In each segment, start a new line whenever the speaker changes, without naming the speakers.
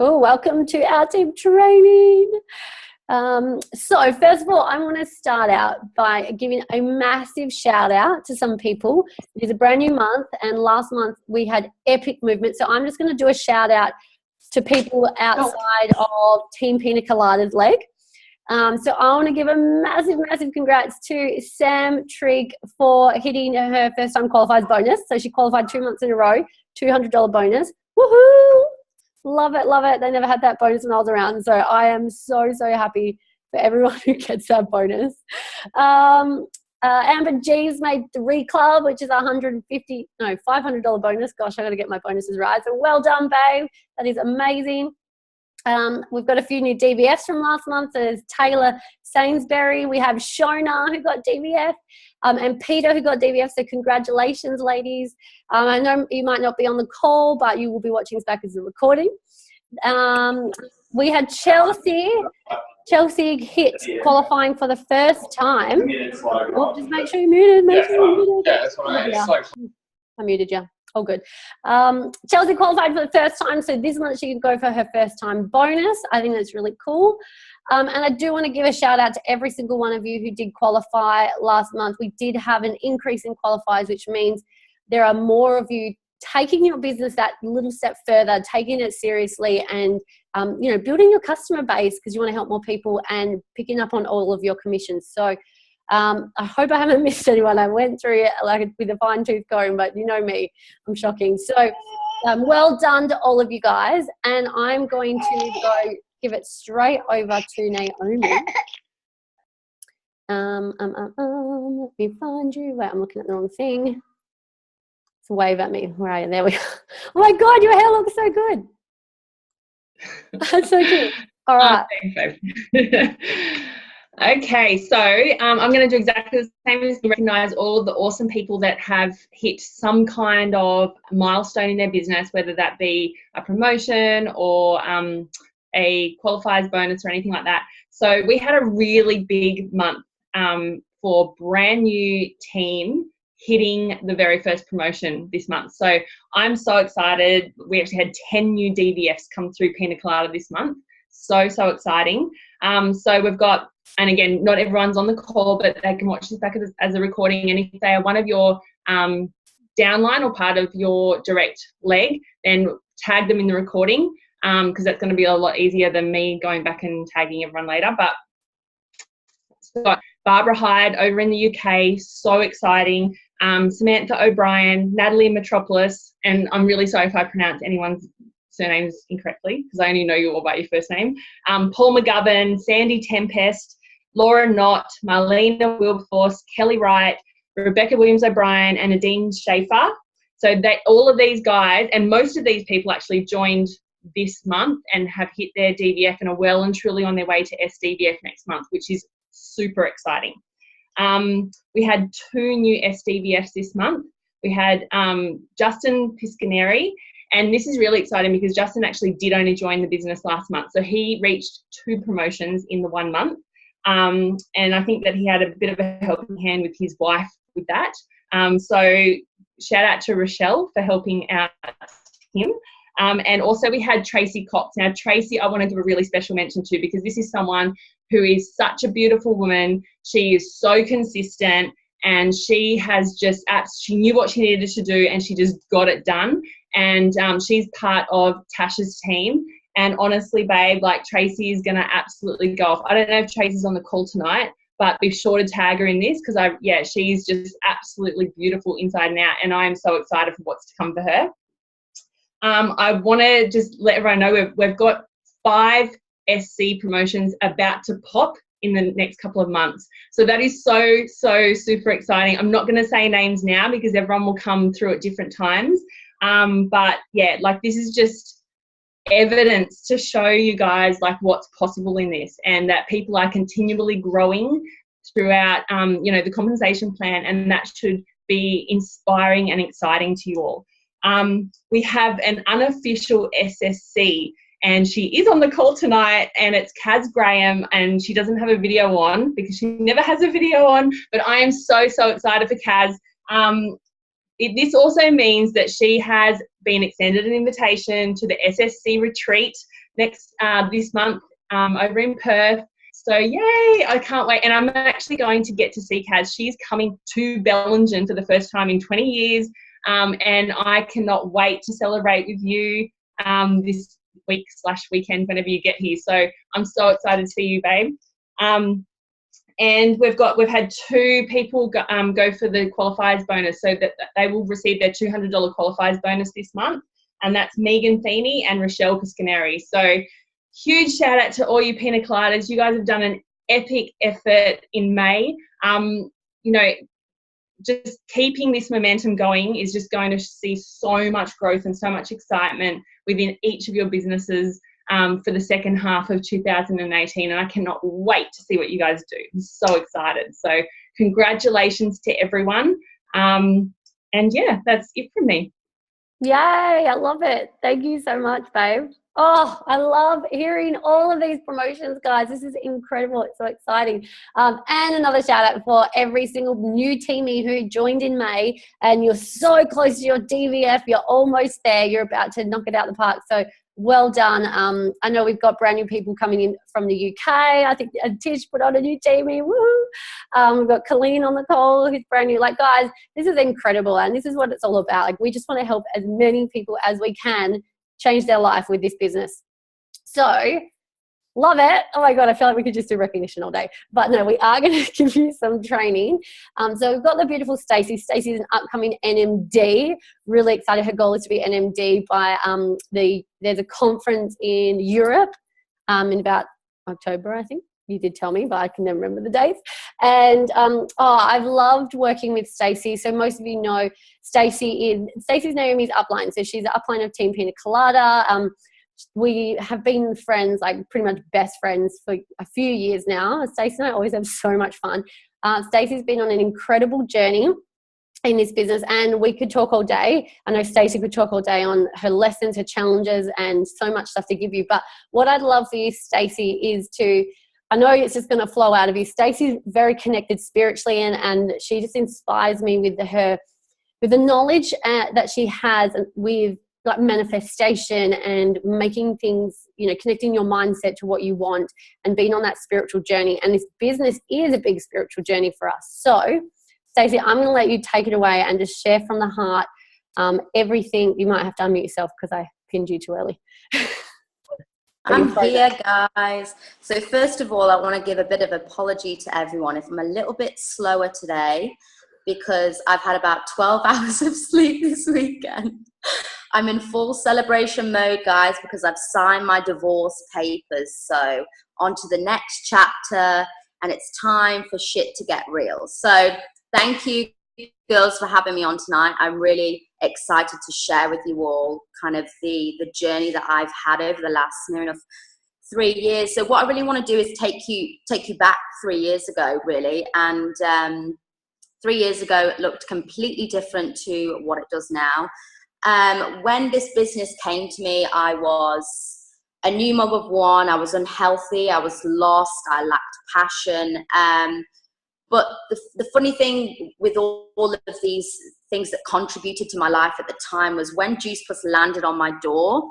Cool. Welcome to our team training. So first of all, I want to start out by giving a massive shout out to some people. It is a brand new month, and last month we had epic movement. So I'm just going to do a shout out to people outside of Team Pina Colada's leg. So I want to give a massive congrats to Sam Trigg for hitting her first time qualified bonus. So she qualified 2 months in a row, $200 bonus. Woohoo! Love it, love it. They never had that bonus when I was around. So I am so happy for everyone who gets that bonus. Amber G's made 3 club, which is $500 bonus. Gosh, I got to get my bonuses right. So well done, babe. That is amazing. We've got a few new DVFs from last month. There's Taylor Sainsbury. We have Shona who got DVF, and Peter who got DVF. So congratulations, ladies. I know you might not be on the call, but you will be watching this back as a recording. We had Chelsea. Chelsea hit qualifying for the first time. Oh, just make sure you're muted. Make sure you're muted.
Yeah, that's what
I muted you. Oh, good. Chelsea qualified for the first time, so this month she can go for her first time bonus. I think that's really cool. And I do want to give a shout out to every single one of you who did qualify last month. We did have an increase in qualifiers, which means there are more of you taking your business that little step further, taking it seriously, and building your customer base because you want to help more people and picking up on all of your commissions. So I hope I haven't missed anyone. I went through it like with a fine tooth comb, but you know me, I'm shocking. So well done to all of you guys. And I'm going to go give it straight over to Naomi. Let me find you. Wait, I'm looking at the wrong thing. It's a wave at me. Where are you? There we go. Oh my God, your hair looks so good. That's so cute. All right.
Okay, so I'm going to do exactly the same as recognise all of the awesome people that have hit some kind of milestone in their business, whether that be a promotion or a qualifiers bonus or anything like that. So we had a really big month for brand new team hitting the very first promotion this month. So I'm so excited. We actually had 10 new DVFs come through Pina Colada this month. So exciting. So we've got, and again, not everyone's on the call, but they can watch this back as a recording. And if they are one of your downline or part of your direct leg, then tag them in the recording because that's going to be a lot easier than me going back and tagging everyone later. But so Barbara Hyde over in the UK, so exciting. Samantha O'Brien, Natalie Metropolis, and I'm really sorry if I pronounce anyone's surnames incorrectly because I only know you all by your first name. Paul McGovern, Sandy Tempest, Laura Knott, Marlena Wilberforce, Kelly Wright, Rebecca Williams O'Brien, and Nadine Schaefer. So all of these guys, and most of these people actually joined this month and have hit their DVF and are well and truly on their way to SDVF next month, which is super exciting. We had 2 new SDVFs this month. We had Justin Piscaneri, and this is really exciting because Justin actually did only join the business last month. So he reached 2 promotions in the 1 month. And I think that he had a bit of a helping hand with his wife with that. So shout out to Rochelle for helping out him. And also we had Tracy Cox. Now, Tracy, I want to give a really special mention to because this is someone who is such a beautiful woman. She is so consistent and she has just, she knew what she needed to do and she just got it done. And she's part of Tasha's team. And honestly, babe, like Tracy is going to absolutely go off. I don't know if Tracy's on the call tonight, but be sure to tag her in this because she's just absolutely beautiful inside and out. And I'm so excited for what's to come for her. I want to just let everyone know we've got 5 SC promotions about to pop in the next couple of months. So that is so super exciting. I'm not going to say names now because everyone will come through at different times. But yeah, like this is just evidence to show you guys like what's possible in this and that people are continually growing throughout, the compensation plan, and that should be inspiring and exciting to you all. We have an unofficial SSC and she is on the call tonight and it's Kaz Graham and she doesn't have a video on because she never has a video on, but I am so excited for Kaz. This also means that she has been extended an invitation to the SSC retreat next this month over in Perth. So yay, I can't wait. And I'm actually going to get to see Kaz. She's coming to Bellingen for the first time in 20 years. And I cannot wait to celebrate with you this week/weekend whenever you get here. So I'm so excited to see you, babe. And we've had 2 people go for the qualifiers bonus, so that they will receive their $200 qualifiers bonus this month. And that's Megan Feeney and Rochelle Cascaneri. So huge shout out to all you pina coladas. You guys have done an epic effort in May. Just keeping this momentum going is just going to see so much growth and so much excitement within each of your businesses for the second half of 2018. And I cannot wait to see what you guys do. I'm so excited. So congratulations to everyone. And yeah, that's it from me.
Yay, I love it. Thank you so much, babe. Oh, I love hearing all of these promotions, guys. This is incredible. It's so exciting. And another shout out for every single new teamie who joined in May, and you're so close to your DVF. You're almost there. You're about to knock it out the park. So well done. I know we've got brand new people coming in from the UK. I think Tish put on a new teamie. Woo! We've got Colleen on the call who's brand new. Like, guys, this is incredible, and this is what it's all about. Like, we just want to help as many people as we can change their life with this business. So love it. Oh my God, I feel like we could just do recognition all day. But no, we are going to give you some training. So we've got the beautiful Stacey. Stacey is an upcoming NMD. Really excited. Her goal is to be NMD by there's a conference in Europe in about October, I think. You did tell me, but I can never remember the dates. And I've loved working with Stacey. So most of you know Stacey's Naomi's upline. So she's the upline of Team Pina Colada. We have been friends, like pretty much best friends for a few years now. Stacey and I always have so much fun. Stacey's been on an incredible journey in this business, and we could talk all day. I know Stacey could talk all day on her lessons, her challenges, and so much stuff to give you. But what I'd love for you, Stacey, is I know it's just going to flow out of you. Stacey's very connected spiritually, and she just inspires me with the knowledge that she has with like manifestation and making things, connecting your mindset to what you want and being on that spiritual journey. And this business is a big spiritual journey for us. So, Stacey, I'm going to let you take it away and just share from the heart everything. You might have to unmute yourself because I pinned you too early.
I'm here, guys. So first of all, I want to give a bit of apology to everyone if I'm a little bit slower today, because I've had about 12 hours of sleep this weekend. I'm in full celebration mode, guys, because I've signed my divorce papers. So on to the next chapter, and it's time for shit to get real. So thank you, girls, for having me on tonight. I'm really excited to share with you all kind of the journey that I've had over the last near enough 3 years. So what I really want to do is take you back 3 years ago, really. And 3 years ago, it looked completely different to what it does now. When this business came to me, I was a new mom of 1. I was unhealthy. I was lost. I lacked passion. But the funny thing with all of these things that contributed to my life at the time was when Juice Plus landed on my door,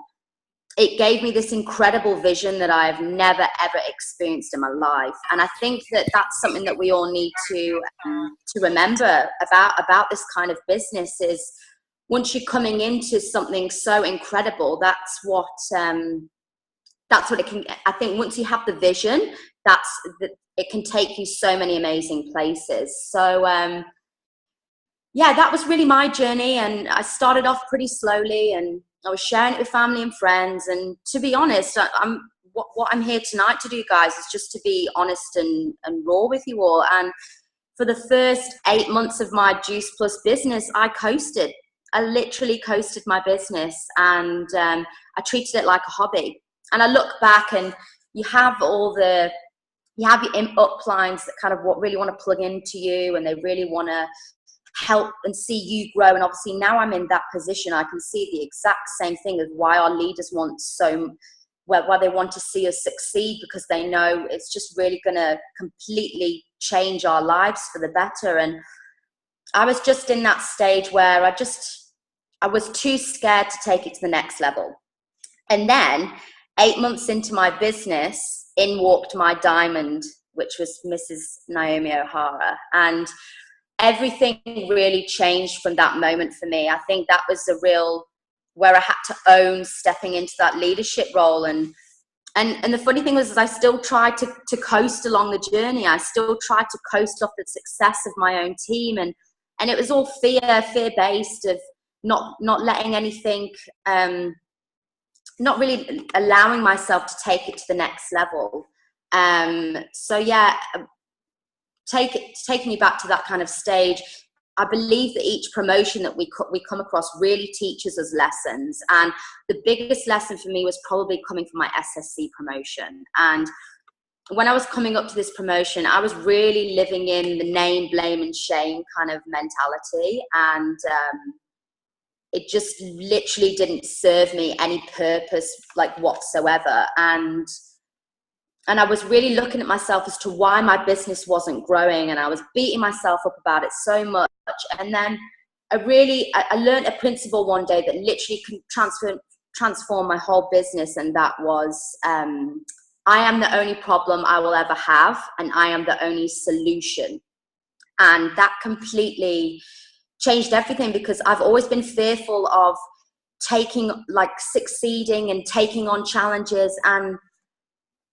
it gave me this incredible vision that I've never, ever experienced in my life. And I think that that's something that we all need to remember about this kind of business is once you're coming into something so incredible, that's what it can, I think once you have the vision, it can take you so many amazing places. So, yeah, that was really my journey. And I started off pretty slowly and I was sharing it with family and friends. And to be honest, what I'm here tonight to do, guys, is just to be honest and raw with you all. And for the first 8 months of my Juice Plus business, I coasted. I literally coasted my business and I treated it like a hobby. And I look back and you have your uplines that kind of really want to plug into you and they really want to help and see you grow. And obviously now I'm in that position. I can see the exact same thing as why our leaders why they want to see us succeed, because they know it's just really going to completely change our lives for the better. And I was just in that stage where I was too scared to take it to the next level. And then 8 months into my business, in walked my diamond, which was Mrs. Naomi O'Hara. And everything really changed from that moment for me. I think that was the real, where I had to own stepping into that leadership role. And the funny thing was, is I still tried to coast along the journey. I still tried to coast off the success of my own team. And it was all fear-based of not letting anything, not really allowing myself to take it to the next level. So yeah, taking you back to that kind of stage, I believe that each promotion that we come across really teaches us lessons. And the biggest lesson for me was probably coming from my SSC promotion. And when I was coming up to this promotion, I was really living in the name, blame, and shame kind of mentality. And it just literally didn't serve me any purpose, like, whatsoever. And I was really looking at myself as to why my business wasn't growing, and I was beating myself up about it so much. And then I learned a principle one day that literally can transform my whole business, and that was, I am the only problem I will ever have, and I am the only solution. And that completely changed everything, because I've always been fearful of succeeding and taking on challenges, and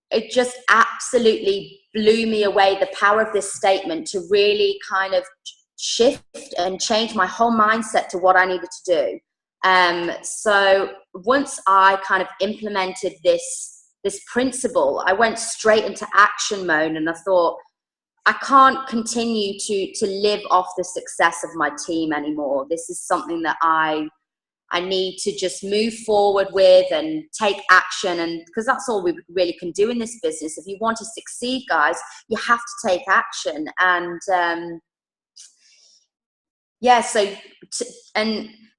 it just absolutely blew me away, the power of this statement to really kind of shift and change my whole mindset to what I needed to do. So once I kind of implemented this principle, I went straight into action mode, and I thought, I can't continue to live off the success of my team anymore. This is something that I need to just move forward with and take action. And because that's all we really can do in this business. If you want to succeed, guys, you have to take action. And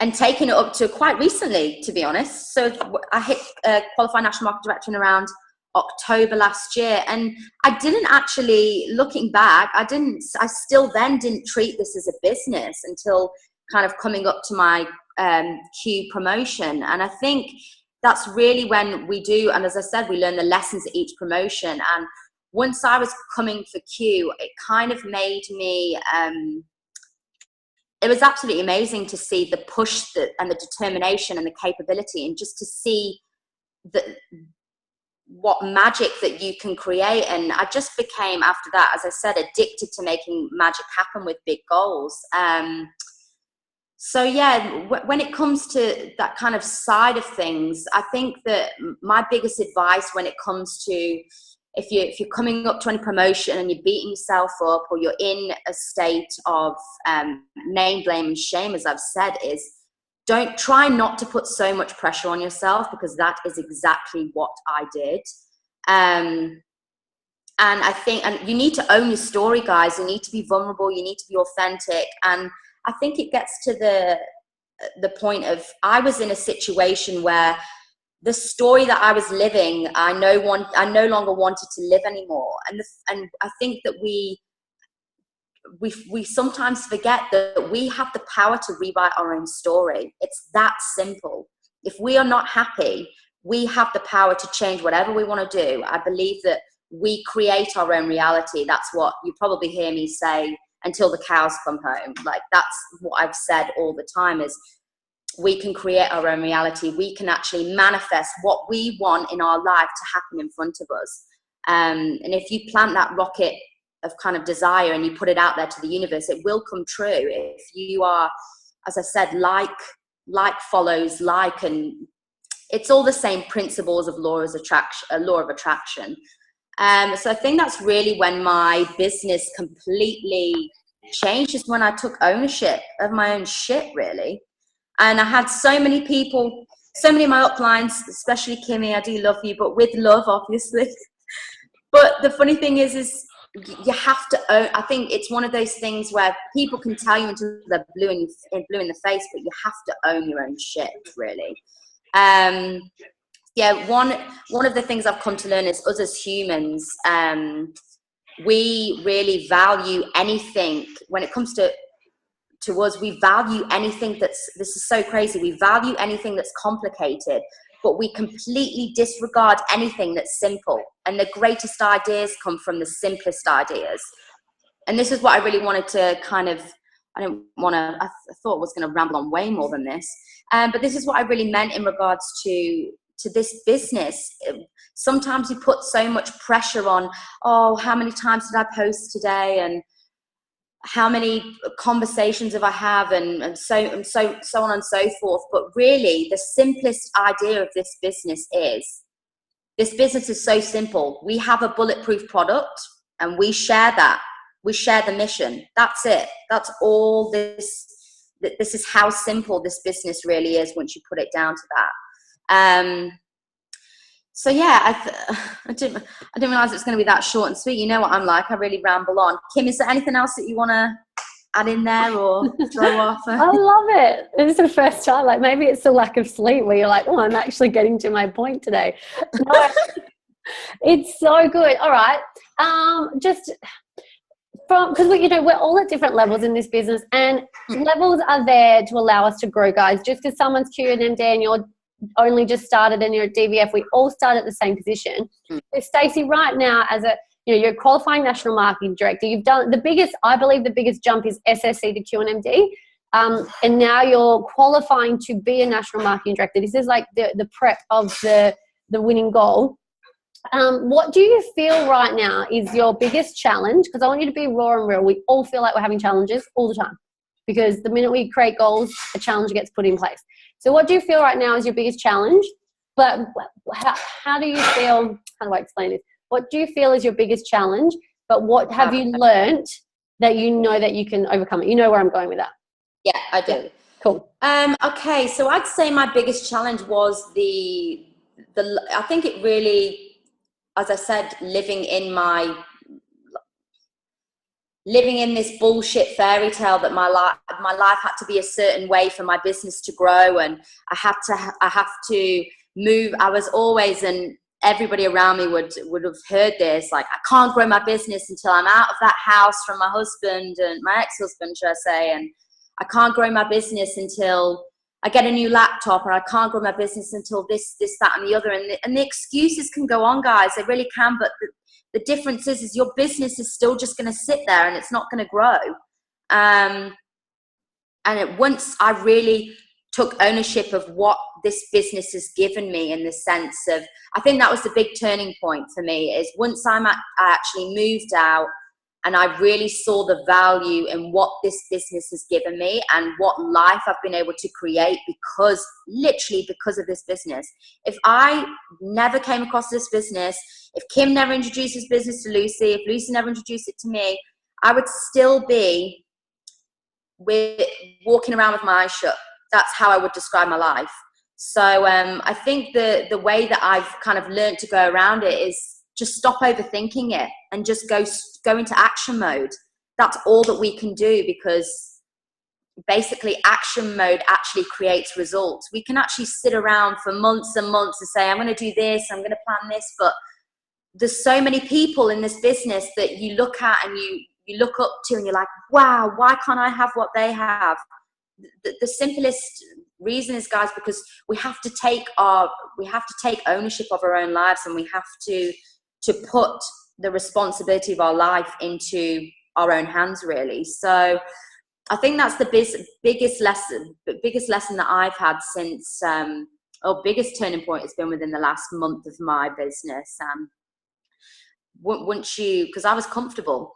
and taking it up to quite recently, to be honest. So I hit qualified national market director in around October last year, and I didn't actually, looking back, I still then didn't treat this as a business until kind of coming up to my Q promotion. And I think that's really when we do, and as I said, we learn the lessons at each promotion. And once I was coming for Q, it kind of made me, it was absolutely amazing to see the push and the determination and the capability, and just to see what magic that you can create. And I just became, after that, as I said, addicted to making magic happen with big goals. So yeah, when it comes to that kind of side of things, I think that my biggest advice when it comes to, if you're coming up to any promotion and you're beating yourself up, or you're in a state of name, blame, and shame, as I've said, is don't try not to put so much pressure on yourself, because that is exactly what I did. And I think, and you need to own your story, guys. You need to be vulnerable. You need to be authentic. And I think it gets to the point of, I was in a situation where the story that I was living, I no longer wanted to live anymore. And I think that we sometimes forget that we have the power to rewrite our own story. It's that simple. If we are not happy, we have the power to change whatever we want to do. I believe that we create our own reality. That's what you probably hear me say until the cows come home. Like, that's what I've said all the time, is we can create our own reality. We can actually manifest what we want in our life to happen in front of us. And if you plant that rocket of kind of desire and you put it out there to the universe, it will come true. If you are, as I said, like follows like, and it's all the same principles of law of attraction. So I think that's really when my business completely changed, just when I took ownership of my own shit, really. And I had so many people, so many of my uplines, especially Kimmy, I do love you, but with love, obviously. But the funny thing is you have to own. I think it's one of those things where people can tell you until they're blue in the face, but you have to own your own shit, really. Yeah, one of the things I've come to learn is, us as humans, we really value anything. When it comes to us, we value anything this is so crazy, we value anything that's complicated but we completely disregard anything that's simple. And the greatest ideas come from the simplest ideas. And this is what I really wanted to kind of, I thought I was going to ramble on way more than this. But this is what I really meant in regards to this business. Sometimes you put so much pressure on, oh, how many times did I post today? And how many conversations have I have, and so on and so forth. But really, the simplest idea of this business is so simple. We have a bulletproof product and we share that. We share the mission. That's it. That's all this is how simple this business really is once you put it down to that. So yeah, I didn't realize it was going to be that short and sweet. You know what I'm like. I really ramble on. Kim, is there anything else that you want to add in there or throw off?
I love it. This is the first time. Like, maybe it's the lack of sleep where you're like, oh, I'm actually getting to my point today. No, it's so good. All right. Just because we're all at different levels in this business, and levels are there to allow us to grow, guys. Just because someone's QNMD and you're only just started and you're at DVF, we all start at the same position. So Stacey, right now, as you're a qualifying national marketing director, you've done I believe the biggest jump is SSC to QNMD, and now you're qualifying to be a national marketing director. This is like the prep of the winning goal. What do you feel right now is your biggest challenge? Because I want you to be raw and real. We all feel like we're having challenges all the time, because the minute we create goals, a challenge gets put in place. So what do you feel right now is your biggest challenge? But how do you feel, how do I explain this? What do you feel is your biggest challenge? But what have you learned that you know that you can overcome it? You know where I'm going with that.
Yeah, I do.
Yeah. Cool.
Okay, so I'd say my biggest challenge was I think it really, as I said, living in this bullshit fairy tale that my life had to be a certain way for my business to grow, and I have to move. I was always, and everybody around me would have heard this, like, I can't grow my business until I'm out of that house from my husband, and my ex-husband, should I say, and I can't grow my business until I get a new laptop, or I can't grow my business until this, that, and the other. And the excuses can go on, guys. They really can. But the difference is your business is still just going to sit there and it's not going to grow. Once I really took ownership of what this business has given me, in the sense of, I think that was the big turning point for me, is once I actually moved out and I really saw the value in what this business has given me and what life I've been able to create literally because of this business. If I never came across this business, if Kim never introduced this business to Lucy, if Lucy never introduced it to me, I would still be walking around with my eyes shut. That's how I would describe my life. So I think the way that I've kind of learned to go around it is just stop overthinking it and just go into action mode. That's all that we can do, because basically action mode actually creates results. We can actually sit around for months and months and say, I'm going to do this, I'm going to plan this, but there's so many people in this business that you look at and you look up to and you're like, wow, why can't I have what they have? The simplest reason is, guys, because we have to take ownership of our own lives, and we have to put the responsibility of our life into our own hands, really. So I think that's the biggest lesson that I've had since, biggest turning point has been within the last month of my business. Because I was comfortable.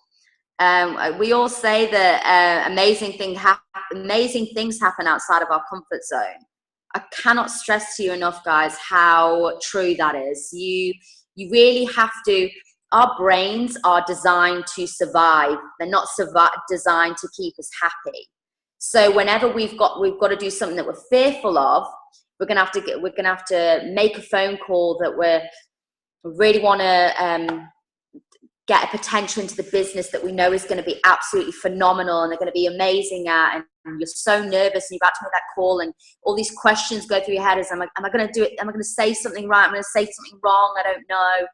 We all say that amazing things happen outside of our comfort zone. I cannot stress to you enough, guys, how true that is. You really have to. Our brains are designed to survive. They're not designed to keep us happy. So whenever we've got to do something that we're fearful of, we're gonna have to make a phone call that we really want to get a potential into the business that we know is going to be absolutely phenomenal and they're going to be amazing at, and you're so nervous and you've got to make that call and all these questions go through your head. Am I going to do it? Am I going to say something right? Am I going to say something wrong? I don't know.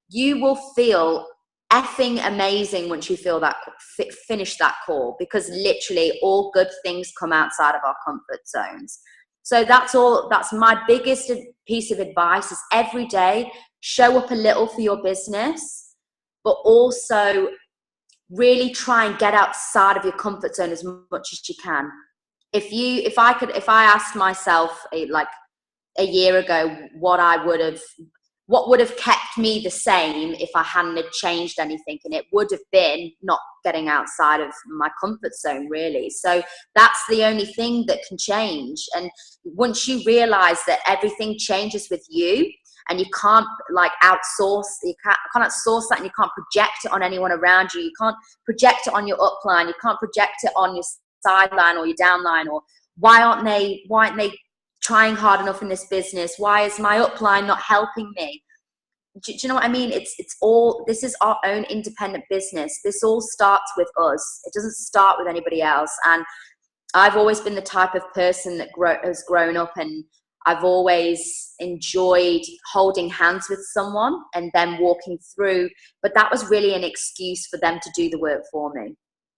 You will feel effing amazing once you finish that call, because literally all good things come outside of our comfort zones. So that's my biggest piece of advice is every day, show up a little for your business, but also really try and get outside of your comfort zone as much as you can. If I asked myself like a year ago what would have kept me the same if I hadn't had changed anything, and it would have been not getting outside of my comfort zone, really. So that's the only thing that can change. And once you realize that everything changes with you, and you can't like outsource, you can't outsource that, and you can't project it on anyone around you. You can't project it on your upline. You can't project it on your sideline or your downline, or why aren't they trying hard enough in this business? Why is my upline not helping me? Do you know what I mean? This is our own independent business. This all starts with us. It doesn't start with anybody else. And I've always been the type of person that has grown up, and I've always enjoyed holding hands with someone and then walking through. But that was really an excuse for them to do the work for me.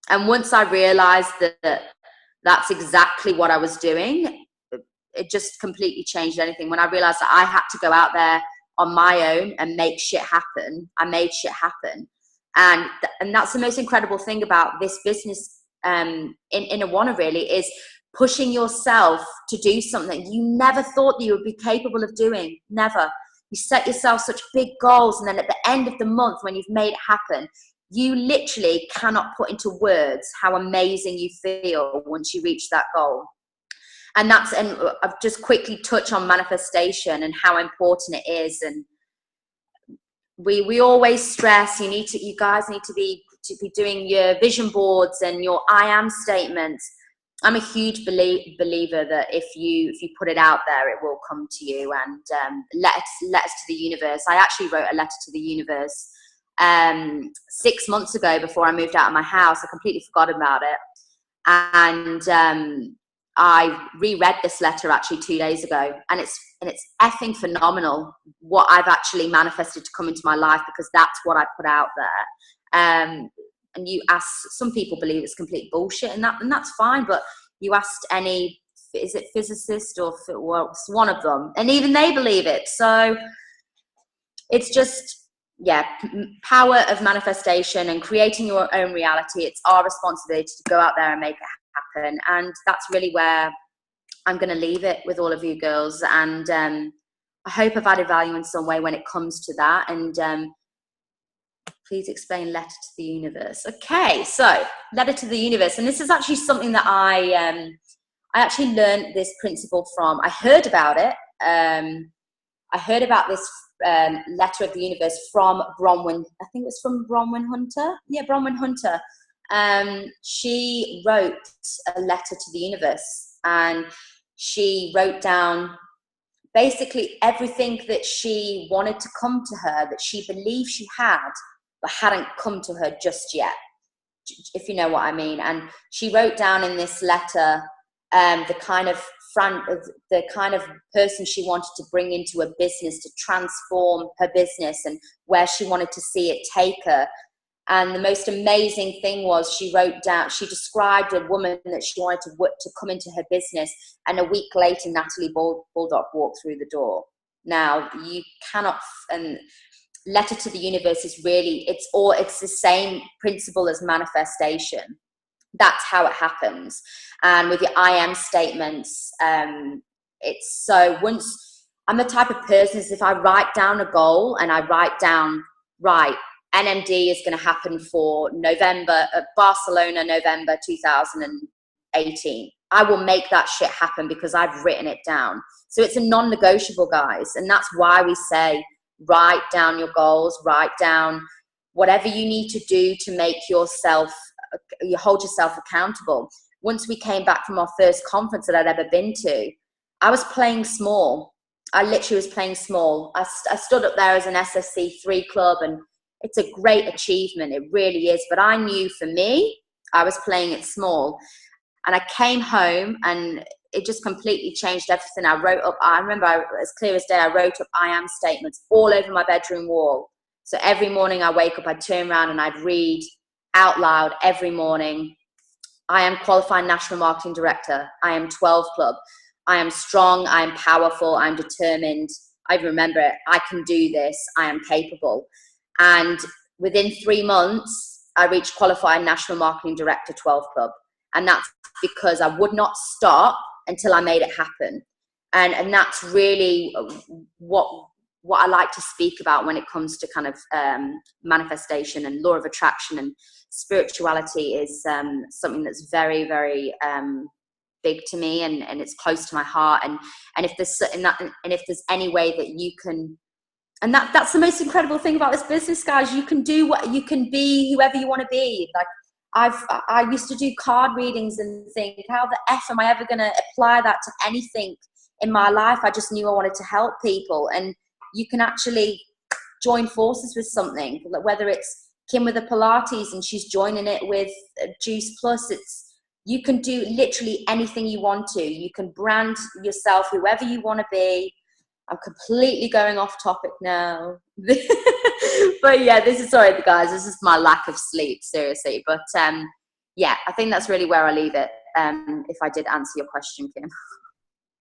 And once I realized that that's exactly what I was doing, it just completely changed anything. When I realized that I had to go out there on my own and make shit happen, I made shit happen. And that's the most incredible thing about this business in Awana, really, is pushing yourself to do something you never thought that you would be capable of doing. Never. You set yourself such big goals, and then at the end of the month, when you've made it happen, you literally cannot put into words how amazing you feel once you reach that goal. And I've just quickly touch on manifestation and how important it is. And we always stress you guys need to be doing your vision boards and your I am statements. I'm a huge believer that if you put it out there, it will come to you. And letters to the universe. I actually wrote a letter to the universe 6 months ago before I moved out of my house. I completely forgot about it. And I reread this letter actually 2 days ago, and it's effing phenomenal what I've actually manifested to come into my life, because that's what I put out there. And you ask, some people believe it's complete bullshit, and that's fine, but you asked any, is it physicist or one of them, and even they believe it. So it's just, yeah, power of manifestation and creating your own reality. It's our responsibility to go out there and make it happen. And that's really where I'm going to leave it with all of you girls. And I hope I've added value in some way when it comes to that. And please explain letter to the universe. Okay, so letter to the universe. And this is actually something that I actually learned this principle from. I heard about it. I heard about this letter of the universe from Bronwyn. I think it was from Bronwyn Hunter. Yeah, Bronwyn Hunter. She wrote a letter to the universe, and she wrote down basically everything that she wanted to come to her, that she believed she had, but hadn't come to her just yet, if you know what I mean. And she wrote down in this letter the kind of person she wanted to bring into her business to transform her business, and where she wanted to see it take her. And the most amazing thing was she described a woman that she wanted to come into her business, and a week later Natalie Baldock walked through the door. Now you cannot, and letter to the universe is really, it's the same principle as manifestation. That's how it happens. And with your I am statements, it's so, once, I'm the type of person is, if I write down a goal and I write down, right, NMD is going to happen for Barcelona, November 2018. I will make that shit happen because I've written it down. So it's a non-negotiable, guys. And that's why we say, write down your goals, write down whatever you need to do to make yourself, you hold yourself accountable. Once we came back from our first conference that I'd ever been to, I was playing small. I literally was playing small. I stood up there as an SSC 3 club, and it's a great achievement. It really is. But I knew for me, I was playing it small. And I came home, and it just completely changed everything. I remember as clear as day, I wrote up I am statements all over my bedroom wall. So every morning I wake up, I'd turn around and I'd read out loud every morning. I am qualified national marketing director. I am 12 club. I am strong, I am powerful, I'm determined. I remember it. I can do this. I am capable. And within 3 months, I reached qualified national marketing director 12 Club. And that's because I would not stop until I made it happen. And that's really what I like to speak about when it comes to kind of manifestation and law of attraction and spirituality is something that's very, very big to me, and it's close to my heart. And if there's any way that you can, and that's the most incredible thing about this business, guys, you can do what you can be, whoever you want to be. Like I used to do card readings and think, how the F am I ever going to apply that to anything in my life? I just knew I wanted to help people. And you can actually join forces with something, whether it's Kim with the Pilates and she's joining it with Juice Plus. You can do literally anything you want to. You can brand yourself whoever you want to be. I'm completely going off topic now. But yeah, sorry guys, this is my lack of sleep, seriously. But yeah, I think that's really where I leave it, if I did answer your question, Kim.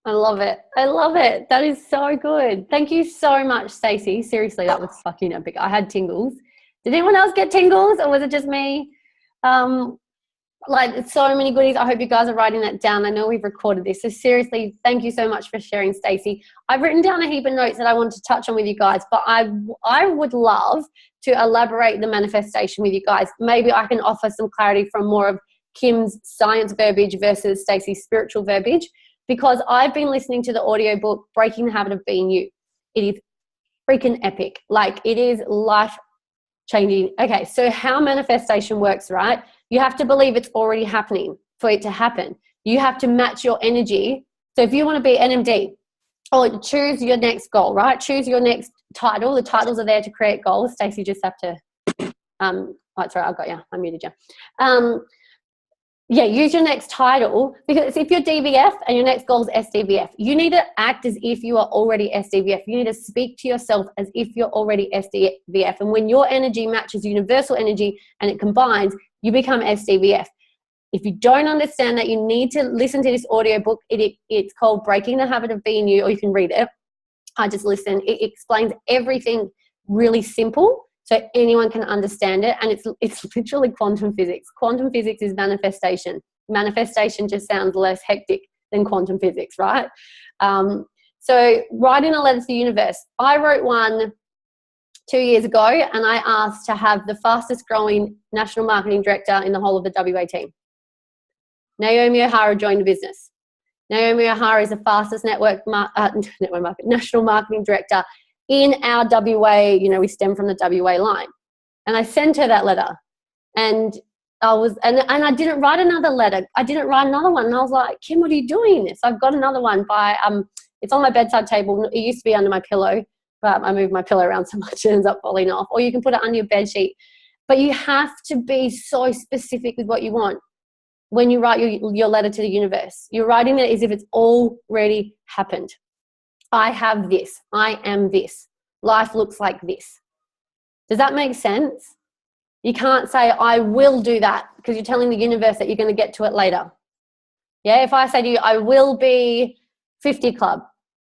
I love it. I love it. That is so good. Thank you so much, Stacey. Seriously, that was fucking epic. I had tingles. Did anyone else get tingles, or was it just me? Like, so many goodies. I hope you guys are writing that down. I know we've recorded this. So seriously, thank you so much for sharing, Stacey. I've written down a heap of notes that I want to touch on with you guys, but I would love to elaborate the manifestation with you guys. Maybe I can offer some clarity from more of Kim's science verbiage versus Stacey's spiritual verbiage, because I've been listening to the audiobook Breaking the Habit of Being You. It is freaking epic. Like, it is life changing. Okay, so how manifestation works, right? You have to believe it's already happening for it to happen. You have to match your energy. So if you want to be NMD, choose your next goal, right? Choose your next title. The titles are there to create goals. Stacey, just have to, sorry, I got you. I muted you. Yeah, use your next title, because if you're DVF and your next goal is SDVF, you need to act as if you are already SDVF. You need to speak to yourself as if you're already SDVF. And when your energy matches universal energy and it combines, you become SDVF. If you don't understand that, you need to listen to this audiobook. It's called Breaking the Habit of Being You, or you can read it. I just listen. It explains everything really simple, so anyone can understand it. And it's literally quantum physics. Quantum physics is manifestation. Manifestation just sounds less hectic than quantum physics, right? So writing a letter to the universe. I wrote one 2 years ago, and I asked to have the fastest growing national marketing director in the whole of the WA team. Naomi O'Hara joined the business. Naomi O'Hara is the fastest national marketing director in our WA, we stem from the WA line. And I sent her that letter, and I didn't write another letter. I didn't write another one. And I was like, Kim, what are you doing? So I've got another one by, it's on my bedside table. It used to be under my pillow, but I moved my pillow around so much it ends up falling off. Or you can put it under your bed sheet. But you have to be so specific with what you want when you write your letter to the universe. You're writing it as if it's already happened. I have this. I am this. Life looks like this. Does that make sense? You can't say, I will do that, because you're telling the universe that you're going to get to it later. Yeah, if I say to you, I will be 50 club,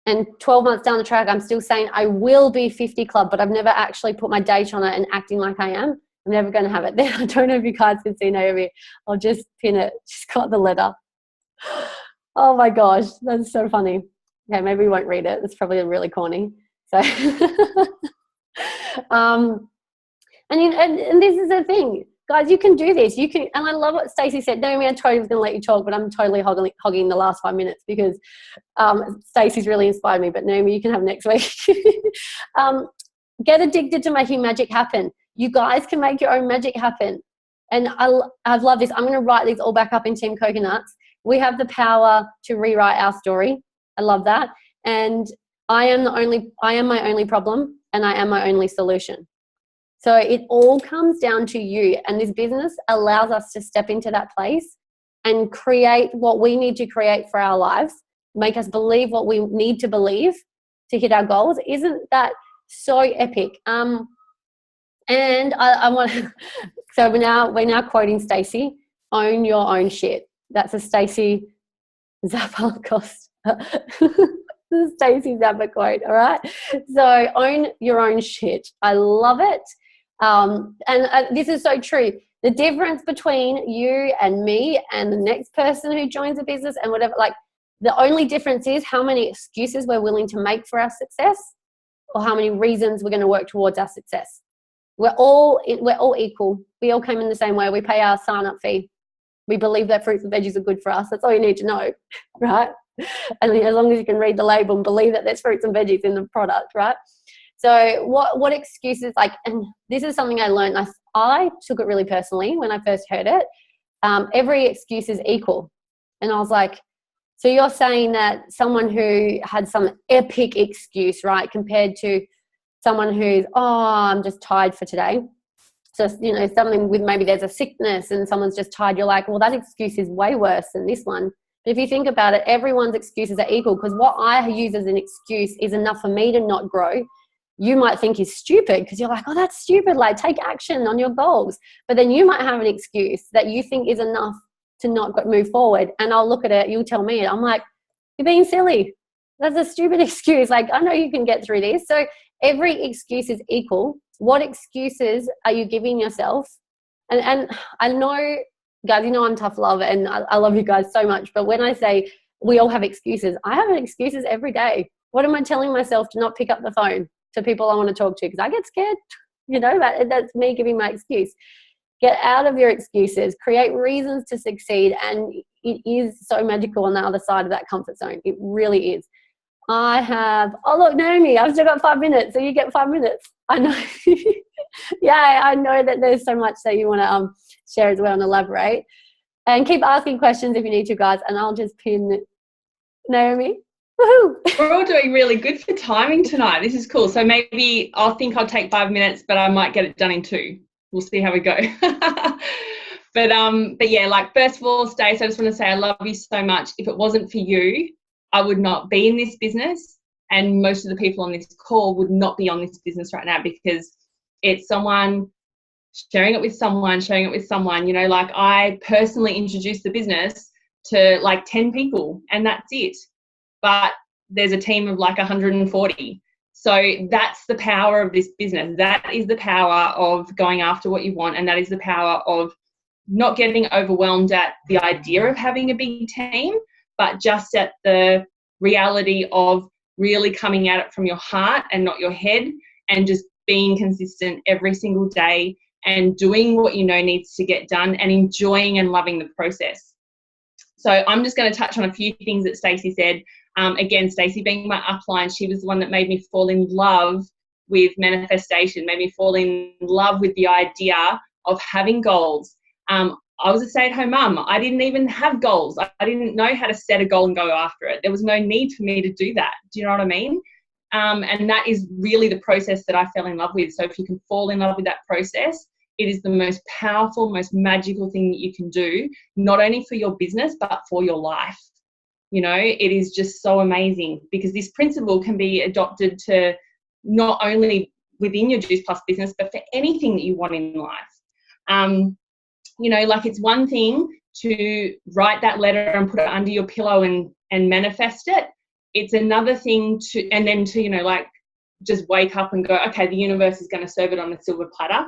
and 12 months down the track, I'm still saying I will be 50 club, but I've never actually put my date on it and acting like I am, I'm never going to have it. Then I don't know if you guys can see Naomi. I'll just pin it. She's got the letter. Oh my gosh, that's so funny. Okay, maybe we won't read it. It's probably really corny. So, and this is the thing, guys. You can do this. You can, and I love what Stacey said. Naomi, I totally was going to let you talk, but I'm totally hogging the last 5 minutes because Stacey's really inspired me. But Naomi, you can have next week. Get addicted to making magic happen. You guys can make your own magic happen. And I love this. I'm going to write these all back up in Team Coconuts. We have the power to rewrite our story. I love that. And I am my only problem, and I am my only solution. So it all comes down to you. And this business allows us to step into that place and create what we need to create for our lives, make us believe what we need to believe to hit our goals. Isn't that so epic? And I want to, so we're now quoting Stacey, own your own shit. That's a Stacey Zappa This is Stacey Zappa quote, all right? So own your own shit. I love it. And this is so true. The difference between you and me and the next person who joins a business and whatever, like, the only difference is how many excuses we're willing to make for our success, or how many reasons we're going to work towards our success. We're all equal. We all came in the same way. We pay our sign-up fee. We believe that fruits and veggies are good for us. That's all you need to know, right? And as long as you can read the label and believe that there's fruits and veggies in the product, right? So what excuses, like, and this is something I learned. I took it really personally when I first heard it. Every excuse is equal. And I was like, so you're saying that someone who had some epic excuse, right, compared to someone who's, I'm just tired for today. So, something with, maybe there's a sickness and someone's just tired. You're like, well, that excuse is way worse than this one. But if you think about it, everyone's excuses are equal, because what I use as an excuse is enough for me to not grow. You might think is stupid because you're like, oh, that's stupid. Like, take action on your goals. But then you might have an excuse that you think is enough to not move forward. And I'll look at it. You'll tell me. I'm like, you're being silly. That's a stupid excuse. Like, I know you can get through this. So every excuse is equal. What excuses are you giving yourself? And I know, guys, I'm tough love and I love you guys so much. But when I say we all have excuses, I have excuses every day. What am I telling myself to not pick up the phone to people I want to talk to? Because I get scared, that's me giving my excuse. Get out of your excuses, create reasons to succeed. And it is so magical on the other side of that comfort zone. It really is. Look, Naomi, I've still got 5 minutes, so you get 5 minutes. I know. Yeah, I know that there's so much that you want to share as well and elaborate. And keep asking questions if you need to, guys, and I'll just pin Naomi. Woohoo!
We're all doing really good for timing tonight. This is cool. So maybe I'll take 5 minutes, but I might get it done in 2. We'll see how we go. But yeah, like, first of all, Stacey, I just want to say I love you so much. If it wasn't for you, I would not be in this business, and most of the people on this call would not be on this business right now, because it's someone sharing it with someone. Like, I personally introduced the business to like 10 people and that's it. But there's a team of like 140. So that's the power of this business. That is the power of going after what you want, and that is the power of not getting overwhelmed at the idea of having a big team, but just at the reality of really coming at it from your heart and not your head, and just being consistent every single day and doing what needs to get done and enjoying and loving the process. So I'm just going to touch on a few things that Stacey said. Again, Stacey being my upline, she was the one that made me fall in love with manifestation, made me fall in love with the idea of having goals. I was a stay-at-home mum. I didn't even have goals. I didn't know how to set a goal and go after it. There was no need for me to do that. Do you know what I mean? And that is really the process that I fell in love with. So if you can fall in love with that process, it is the most powerful, most magical thing that you can do, not only for your business, but for your life. It is just so amazing, because this principle can be adopted to not only within your Juice Plus business, but for anything that you want in life. Like, it's one thing to write that letter and put it under your pillow and manifest it. It's another thing to just wake up and go, okay, the universe is going to serve it on a silver platter.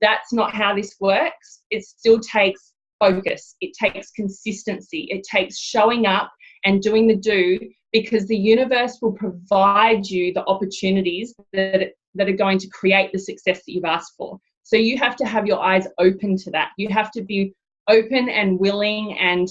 That's not how this works. It still takes focus. It takes consistency. It takes showing up and doing the do, because the universe will provide you the opportunities that are going to create the success that you've asked for. So you have to have your eyes open to that. You have to be open and willing and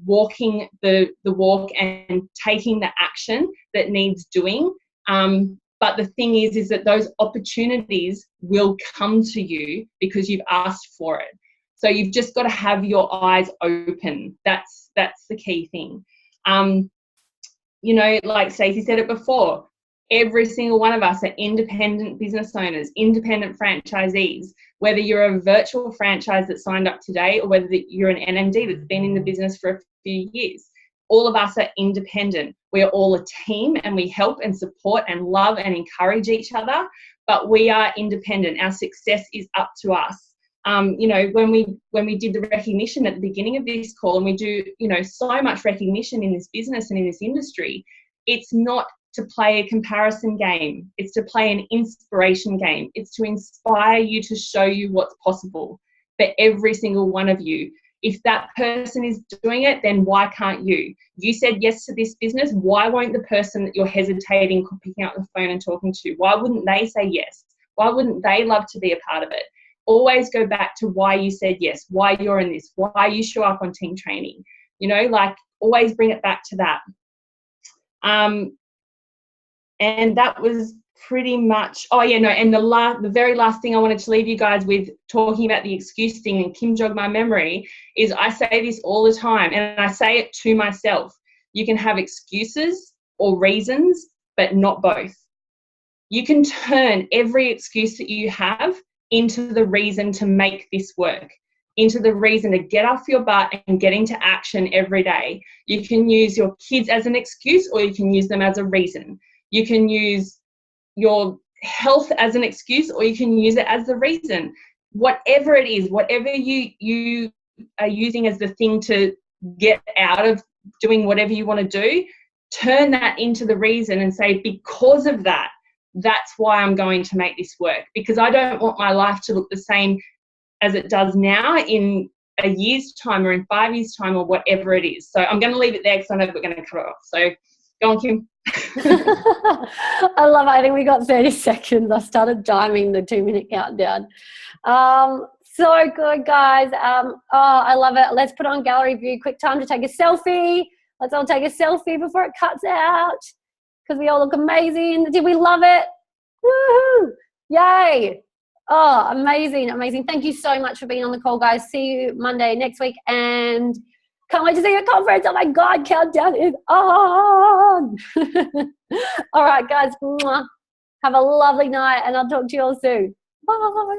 walking the walk and taking the action that needs doing. But the thing is that those opportunities will come to you because you've asked for it. So you've just got to have your eyes open. That's the key thing. Like Stacey said it before, every single one of us are independent business owners, independent franchisees, whether you're a virtual franchise that signed up today or whether you're an NMD that's been in the business for a few years. All of us are independent. We're all a team, and we help and support and love and encourage each other, but we are independent. Our success is up to us. You know, when we did the recognition at the beginning of this call, and we do, you know, so much recognition in this business and in this industry, it's not to play a comparison game. It's to play an inspiration game. It's to inspire you, to show you what's possible for every single one of you. If that person is doing it, then why can't you? You said yes to this business. Why won't the person that you're hesitating picking up the phone and talking to, why wouldn't they say yes? Why wouldn't they love to be a part of it? Always go back to why you said yes, why you're in this, why you show up on team training. You know, like, always bring it back to that. And that was pretty much, oh yeah, no, and the very last thing I wanted to leave you guys with, talking about the excuse thing, and Kim jogged my memory, is I say this all the time, and I say it to myself. You can have excuses or reasons, but not both. You can turn every excuse that you have into the reason to make this work, into the reason to get off your butt and get into action every day. You can use your kids as an excuse, or you can use them as a reason. You can use your health as an excuse, or you can use it as the reason. Whatever it is, whatever you are using as the thing to get out of doing whatever you want to do, turn that into the reason and say, because of that, that's why I'm going to make this work. Because I don't want my life to look the same as it does now in a year's time, or in 5 years' time, or whatever it is. So I'm going to leave it there, because I know we're going to cut it off. So go on, Kim.
I love it. I think we got 30 seconds. I started diming the 2-minute countdown. So good, guys. I love it. Let's put on gallery view. Quick time to take a selfie. Let's all take a selfie before it cuts out, because we all look amazing. Did we love it? Woohoo! Yay! Oh, amazing, amazing. Thank you so much for being on the call, guys. See you Monday next week, and can't wait to see you at conference. Oh my God, countdown is on. All right, guys. Have a lovely night, and I'll talk to you all soon. Bye.